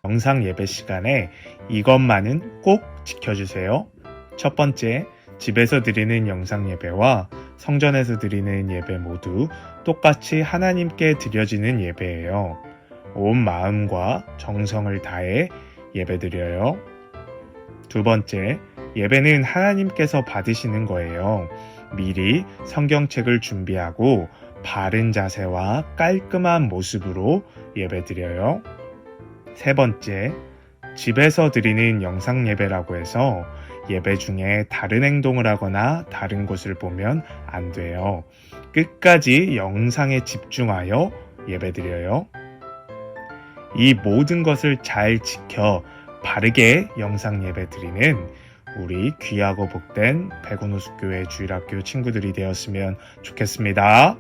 영상 예배 시간에 이것만은 꼭 지켜주세요. 첫 번째, 집에서 드리는 영상 예배와 성전에서 드리는 예배 모두 똑같이 하나님께 드려지는 예배예요. 온 마음과 정성을 다해 예배드려요. 두 번째, 예배는 하나님께서 받으시는 거예요. 미리 성경책을 준비하고 바른 자세와 깔끔한 모습으로 예배드려요. 세 번째, 집에서 드리는 영상 예배라고 해서 예배 중에 다른 행동을 하거나 다른 곳을 보면 안 돼요. 끝까지 영상에 집중하여 예배드려요. 이 모든 것을 잘 지켜 바르게 영상 예배 드리는 우리 귀하고 복된 백운호숫교회 주일학교 친구들이 되었으면 좋겠습니다.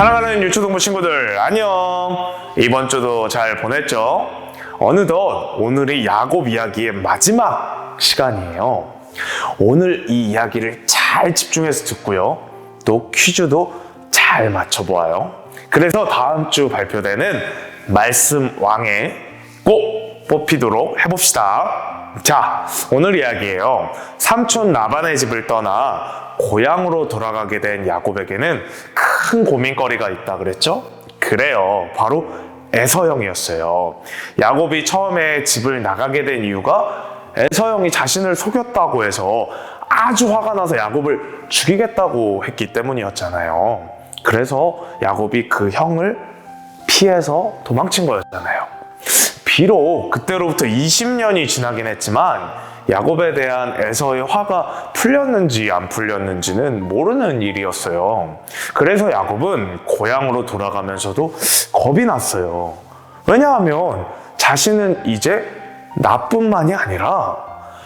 사랑하는 유초동부 친구들, 안녕. 이번 주도 잘 보냈죠? 어느덧 오늘이 야곱 이야기의 마지막 시간이에요. 오늘 이 이야기를 잘 집중해서 듣고요. 또 퀴즈도 잘 맞춰보아요. 그래서 다음 주 발표되는 말씀 왕에 꼭 뽑히도록 해봅시다. 자, 오늘 이야기예요. 삼촌 라반의 집을 떠나 고향으로 돌아가게 된 야곱에게는 큰 고민거리가 있다 그랬죠? 그래요. 바로 에서 형이었어요. 야곱이 처음에 집을 나가게 된 이유가 에서 형이 자신을 속였다고 해서 아주 화가 나서 야곱을 죽이겠다고 했기 때문이었잖아요. 그래서 야곱이 그 형을 피해서 도망친 거였잖아요. 비록 그때로부터 20년이 지나긴 했지만 야곱에 대한 에서의 화가 풀렸는지 안 풀렸는지는 모르는 일이었어요. 그래서 야곱은 고향으로 돌아가면서도 겁이 났어요. 왜냐하면 자신은 이제 나뿐만이 아니라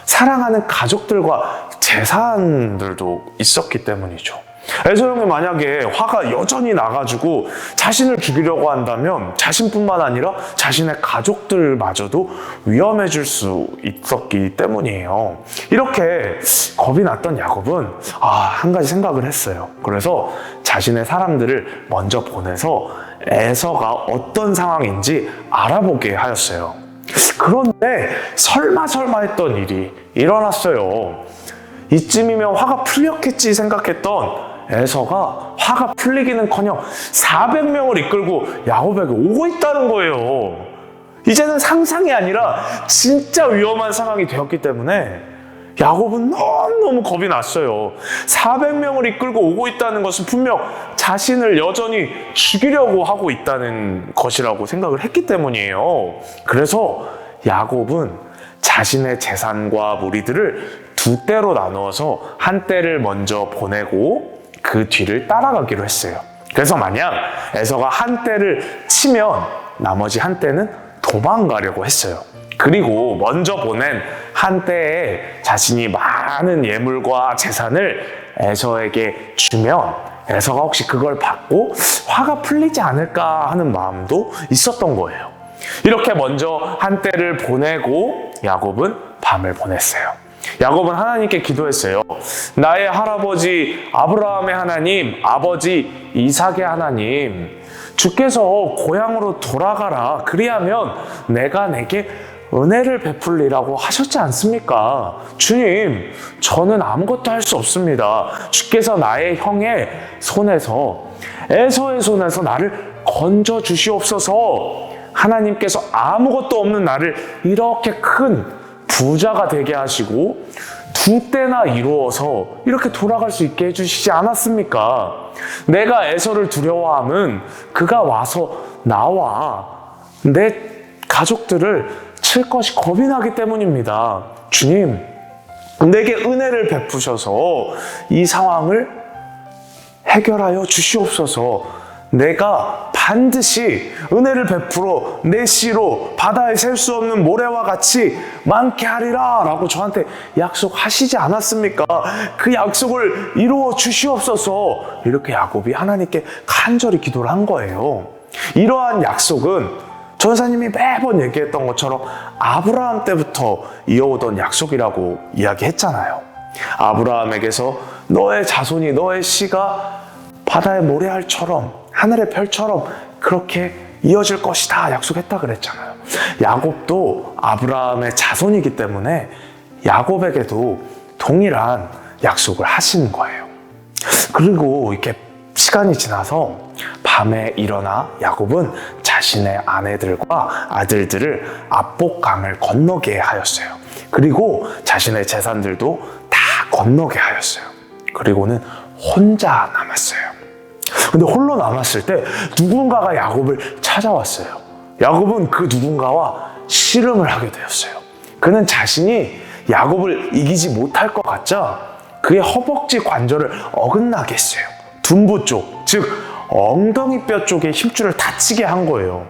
사랑하는 가족들과 재산들도 있었기 때문이죠. 에서 형이 만약에 화가 여전히 나가지고 자신을 죽이려고 한다면 자신뿐만 아니라 자신의 가족들마저도 위험해질 수 있었기 때문이에요. 이렇게 겁이 났던 야곱은 한 가지 생각을 했어요. 그래서 자신의 사람들을 먼저 보내서 에서가 어떤 상황인지 알아보게 하였어요. 그런데 설마 했던 일이 일어났어요. 이쯤이면 화가 풀렸겠지 생각했던 에서가 화가 풀리기는커녕 400명을 이끌고 야곱에게 오고 있다는 거예요. 이제는 상상이 아니라 진짜 위험한 상황이 되었기 때문에 야곱은 너무너무 겁이 났어요. 400명을 이끌고 오고 있다는 것은 분명 자신을 여전히 죽이려고 하고 있다는 것이라고 생각을 했기 때문이에요. 그래서 야곱은 자신의 재산과 무리들을 두 떼로 나누어서 한 떼를 먼저 보내고 그 뒤를 따라가기로 했어요. 그래서 만약 에서가 한 떼를 치면 나머지 한 떼는 도망가려고 했어요. 그리고 먼저 보낸 한 떼에 자신이 많은 예물과 재산을 에서에게 주면 에서가 혹시 그걸 받고 화가 풀리지 않을까 하는 마음도 있었던 거예요. 이렇게 먼저 한 떼를 보내고 야곱은 밤을 보냈어요. 야곱은 하나님께 기도했어요. 나의 할아버지 아브라함의 하나님, 아버지 이삭의 하나님, 주께서 고향으로 돌아가라. 그리하면 내가 내게 은혜를 베풀리라고 하셨지 않습니까? 주님, 저는 아무것도 할 수 없습니다. 주께서 나의 형의 손에서, 에서의 손에서 나를 건져 주시옵소서. 하나님께서 아무것도 없는 나를 이렇게 큰 부자가 되게 하시고 두 때나 이루어서 이렇게 돌아갈 수 있게 해주시지 않았습니까? 내가 에서를 두려워함은 그가 와서 나와 내 가족들을 칠 것이 겁이 나기 때문입니다. 주님, 내게 은혜를 베푸셔서 이 상황을 해결하여 주시옵소서. 내가 반드시 은혜를 베풀어 내 씨로 바다에 셀 수 없는 모래와 같이 많게 하리라 라고 저한테 약속하시지 않았습니까? 그 약속을 이루어 주시옵소서. 이렇게 야곱이 하나님께 간절히 기도를 한 거예요. 이러한 약속은 전사님이 매번 얘기했던 것처럼 아브라함 때부터 이어오던 약속이라고 이야기했잖아요. 아브라함에게서 너의 자손이, 너의 씨가 바다의 모래알처럼 하늘의 별처럼 그렇게 이어질 것이다 약속했다 그랬잖아요. 야곱도 아브라함의 자손이기 때문에 야곱에게도 동일한 약속을 하신 거예요. 그리고 이렇게 시간이 지나서 밤에 일어나 야곱은 자신의 아내들과 아들들을 압복강을 건너게 하였어요. 그리고 자신의 재산들도 다 건너게 하였어요. 그리고는 혼자 남았어요. 근데 홀로 남았을 때 누군가가 야곱을 찾아왔어요. 야곱은 그 누군가와 씨름을 하게 되었어요. 그는 자신이 야곱을 이기지 못할 것 같자 그의 허벅지 관절을 어긋나게 했어요. 둔부 쪽, 즉 엉덩이 뼈 쪽에 힘줄을 다치게 한 거예요.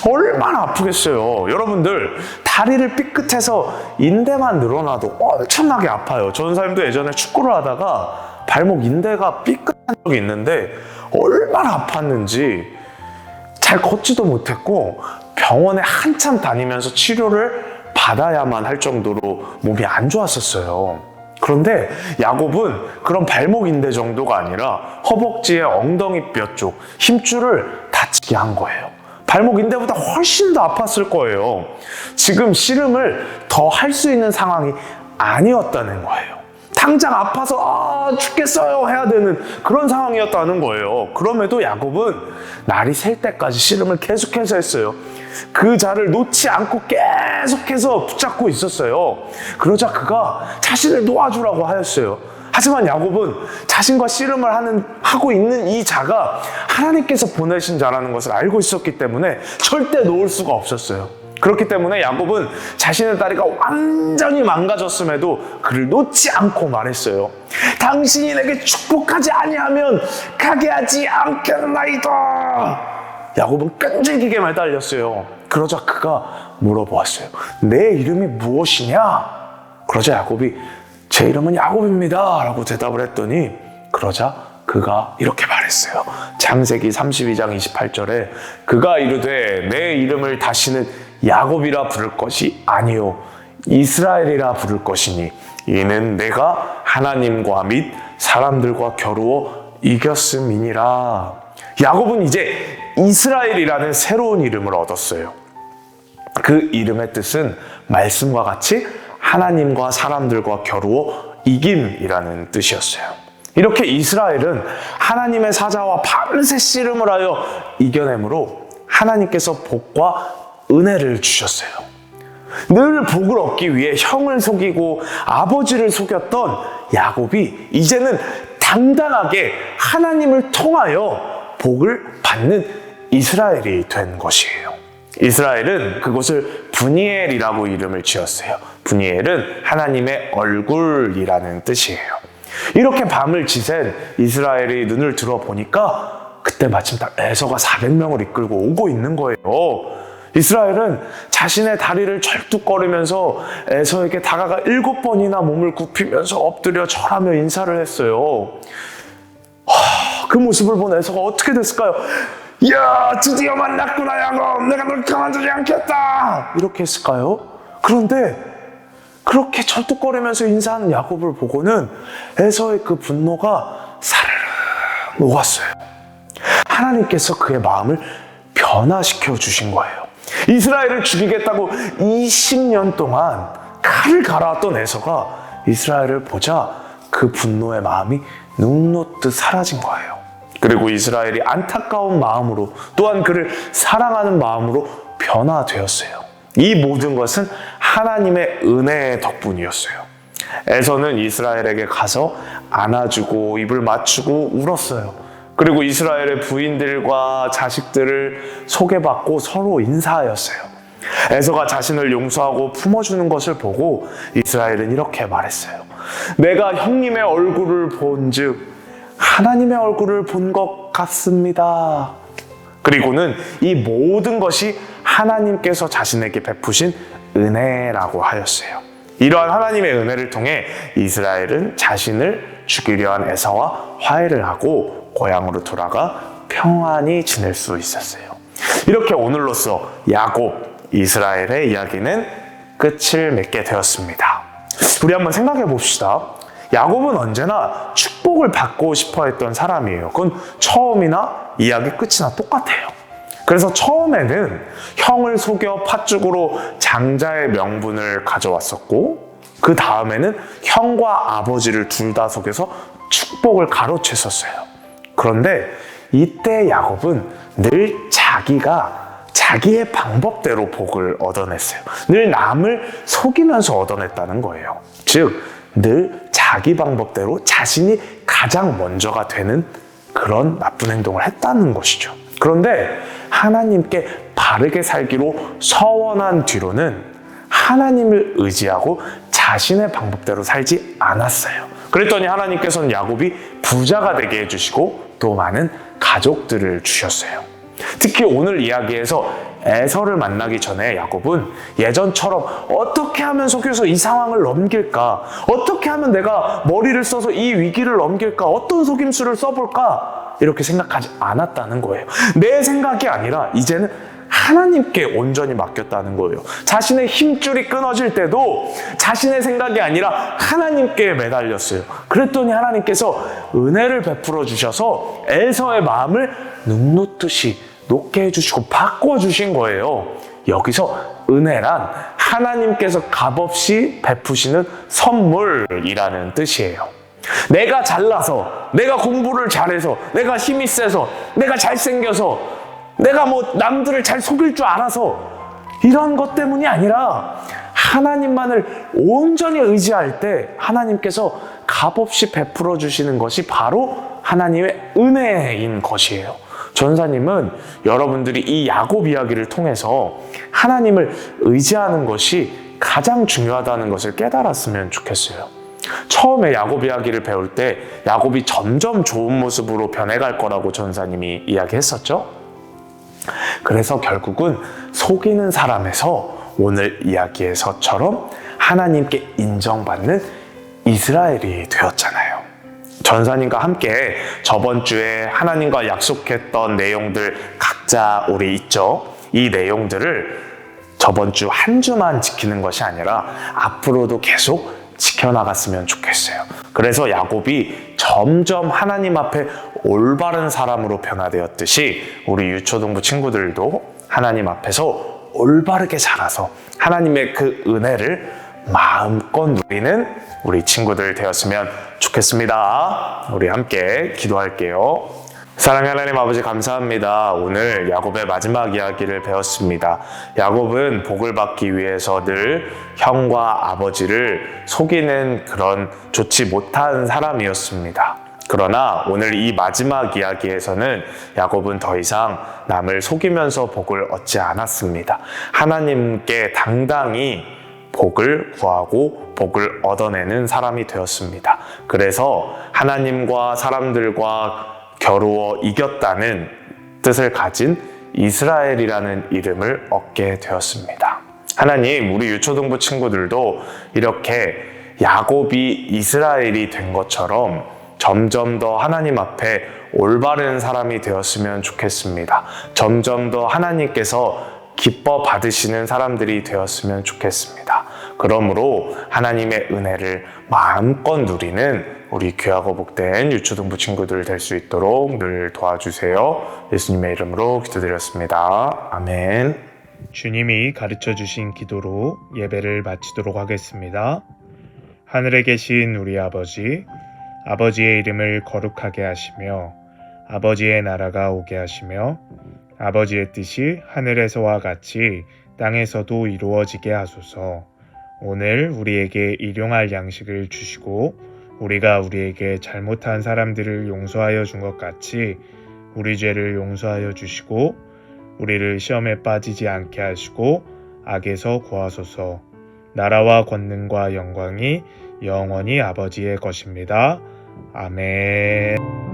얼마나 아프겠어요. 여러분들 다리를 삐끗해서 인대만 늘어나도 엄청나게 아파요. 전사님도 예전에 축구를 하다가 발목 인대가 삐끗한 적이 있는데 얼마나 아팠는지 잘 걷지도 못했고 병원에 한참 다니면서 치료를 받아야만 할 정도로 몸이 안 좋았었어요. 그런데 야곱은 그런 발목 인대 정도가 아니라 허벅지의 엉덩이 뼈 쪽 힘줄을 다치게 한 거예요. 발목 인대보다 훨씬 더 아팠을 거예요. 지금 씨름을 더 할 수 있는 상황이 아니었다는 거예요. 당장 아파서 죽겠어요 해야 되는 그런 상황이었다는 거예요. 그럼에도 야곱은 날이 셀 때까지 씨름을 계속해서 했어요. 그 자를 놓지 않고 계속해서 붙잡고 있었어요. 그러자 그가 자신을 놓아주라고 하였어요. 하지만 야곱은 자신과 씨름을 하고 있는 이 자가 하나님께서 보내신 자라는 것을 알고 있었기 때문에 절대 놓을 수가 없었어요. 그렇기 때문에 야곱은 자신의 다리가 완전히 망가졌음에도 그를 놓지 않고 말했어요. 당신이 내게 축복하지 아니하면 가게 하지 않겠나이다. 야곱은 끈질기게 매달렸어요. 그러자 그가 물어보았어요. 내 이름이 무엇이냐? 그러자 야곱이 제 이름은 야곱입니다 라고 대답을 했더니 그러자 그가 이렇게 말했어요. 창세기 32장 28절에 그가 이르되 내 이름을 다시는 야곱이라 부를 것이 아니요 이스라엘이라 부를 것이니 이는 내가 하나님과 및 사람들과 겨루어 이겼음이니라. 야곱은 이제 이스라엘이라는 새로운 이름을 얻었어요. 그 이름의 뜻은 말씀과 같이 하나님과 사람들과 겨루어 이김이라는 뜻이었어요. 이렇게 이스라엘은 하나님의 사자와 밤새 씨름을 하여 이겨내므로 하나님께서 복과 은혜를 주셨어요. 늘 복을 얻기 위해 형을 속이고 아버지를 속였던 야곱이 이제는 당당하게 하나님을 통하여 복을 받는 이스라엘이 된 것이에요. 이스라엘은 그곳을 브니엘이라고 이름을 지었어요. 브니엘은 하나님의 얼굴이라는 뜻이에요. 이렇게 밤을 지샌 이스라엘이 눈을 들어보니까 그때 마침 딱 에서가 400명을 이끌고 오고 있는 거예요. 이스라엘은 자신의 다리를 절뚝거리면서 에서에게 다가가 7번이나 몸을 굽히면서 엎드려 절하며 인사를 했어요. 그 모습을 본 에서가 어떻게 됐을까요? 야, 드디어 만났구나 야곱, 내가 널 가만두지 않겠다, 이렇게 했을까요? 그런데 그렇게 절뚝거리면서 인사하는 야곱을 보고는 에서의 그 분노가 사르르 녹았어요. 하나님께서 그의 마음을 변화시켜 주신 거예요. 이스라엘을 죽이겠다고 20년 동안 칼을 갈아왔던 에서가 이스라엘을 보자 그 분노의 마음이 눈놓듯 사라진 거예요. 그리고 이스라엘이 안타까운 마음으로 또한 그를 사랑하는 마음으로 변화되었어요. 이 모든 것은 하나님의 은혜의 덕분이었어요. 에서는 이스라엘에게 가서 안아주고 입을 맞추고 울었어요. 그리고 이스라엘의 부인들과 자식들을 소개받고 서로 인사하였어요. 에서가 자신을 용서하고 품어주는 것을 보고 이스라엘은 이렇게 말했어요. 내가 형님의 얼굴을 본즉 하나님의 얼굴을 본 것 같습니다. 그리고는 이 모든 것이 하나님께서 자신에게 베푸신 은혜라고 하였어요. 이러한 하나님의 은혜를 통해 이스라엘은 자신을 죽이려 한 에서와 화해를 하고 고향으로 돌아가 평안히 지낼 수 있었어요. 이렇게 오늘로써 야곱, 이스라엘의 이야기는 끝을 맺게 되었습니다. 우리 한번 생각해 봅시다. 야곱은 언제나 축복을 받고 싶어 했던 사람이에요. 그건 처음이나 이야기 끝이나 똑같아요. 그래서 처음에는 형을 속여 팥죽으로 장자의 명분을 가져왔었고, 그 다음에는 형과 아버지를 둘 다 속여서 축복을 가로챘었어요. 그런데 이때 야곱은 늘 자기의 방법대로 복을 얻어냈어요. 늘 남을 속이면서 얻어냈다는 거예요. 즉, 늘 자기 방법대로 자신이 가장 먼저가 되는 그런 나쁜 행동을 했다는 것이죠. 그런데 하나님께 바르게 살기로 서원한 뒤로는 하나님을 의지하고 자신의 방법대로 살지 않았어요. 그랬더니 하나님께서는 야곱이 부자가 되게 해주시고 또 많은 가족들을 주셨어요. 특히 오늘 이야기에서 에서를 만나기 전에 야곱은 예전처럼 어떻게 하면 속여서 이 상황을 넘길까? 어떻게 하면 내가 머리를 써서 이 위기를 넘길까? 어떤 속임수를 써볼까? 이렇게 생각하지 않았다는 거예요. 내 생각이 아니라 이제는 하나님께 온전히 맡겼다는 거예요. 자신의 힘줄이 끊어질 때도 자신의 생각이 아니라 하나님께 매달렸어요. 그랬더니 하나님께서 은혜를 베풀어 주셔서 에서의 마음을 눈놓듯이 높게 해주시고 바꿔주신 거예요. 여기서 은혜란 하나님께서 값없이 베푸시는 선물이라는 뜻이에요. 내가 잘나서, 내가 공부를 잘해서, 내가 힘이 세서, 내가 잘생겨서, 내가 남들을 잘 속일 줄 알아서 이런 것 때문이 아니라 하나님만을 온전히 의지할 때 하나님께서 값없이 베풀어 주시는 것이 바로 하나님의 은혜인 것이에요. 전사님은 여러분들이 이 야곱 이야기를 통해서 하나님을 의지하는 것이 가장 중요하다는 것을 깨달았으면 좋겠어요. 처음에 야곱 이야기를 배울 때 야곱이 점점 좋은 모습으로 변해갈 거라고 전사님이 이야기했었죠. 그래서 결국은 속이는 사람에서 오늘 이야기에서처럼 하나님께 인정받는 이스라엘이 되었잖아요. 전사님과 함께 저번 주에 하나님과 약속했던 내용들 각자 우리 있죠? 이 내용들을 저번 주 한 주만 지키는 것이 아니라 앞으로도 계속 지켜나갔으면 좋겠어요. 그래서 야곱이 점점 하나님 앞에 올바른 사람으로 변화되었듯이 우리 유초등부 친구들도 하나님 앞에서 올바르게 자라서 하나님의 그 은혜를 마음껏 누리는 우리 친구들 되었으면 좋겠습니다. 우리 함께 기도할게요. 사랑의 하나님 아버지 감사합니다. 오늘 야곱의 마지막 이야기를 배웠습니다. 야곱은 복을 받기 위해서 늘 형과 아버지를 속이는 그런 좋지 못한 사람이었습니다. 그러나 오늘 이 마지막 이야기에서는 야곱은 더 이상 남을 속이면서 복을 얻지 않았습니다. 하나님께 당당히 복을 구하고 복을 얻어내는 사람이 되었습니다. 그래서 하나님과 사람들과 겨루어 이겼다는 뜻을 가진 이스라엘이라는 이름을 얻게 되었습니다. 하나님, 우리 유초등부 친구들도 이렇게 야곱이 이스라엘이 된 것처럼 점점 더 하나님 앞에 올바른 사람이 되었으면 좋겠습니다. 점점 더 하나님께서 기뻐 받으시는 사람들이 되었으면 좋겠습니다. 그러므로 하나님의 은혜를 마음껏 누리는 우리 귀하고 복된 유초등부 친구들 될 수 있도록 늘 도와주세요. 예수님의 이름으로 기도드렸습니다. 아멘. 주님이 가르쳐 주신 기도로 예배를 마치도록 하겠습니다. 하늘에 계신 우리 아버지, 아버지의 이름을 거룩하게 하시며 아버지의 나라가 오게 하시며 아버지의 뜻이 하늘에서와 같이 땅에서도 이루어지게 하소서. 오늘 우리에게 일용할 양식을 주시고 우리가 우리에게 잘못한 사람들을 용서하여 준 것 같이 우리 죄를 용서하여 주시고 우리를 시험에 빠지지 않게 하시고 악에서 구하소서. 나라와 권능과 영광이 영원히 아버지의 것입니다. 아멘.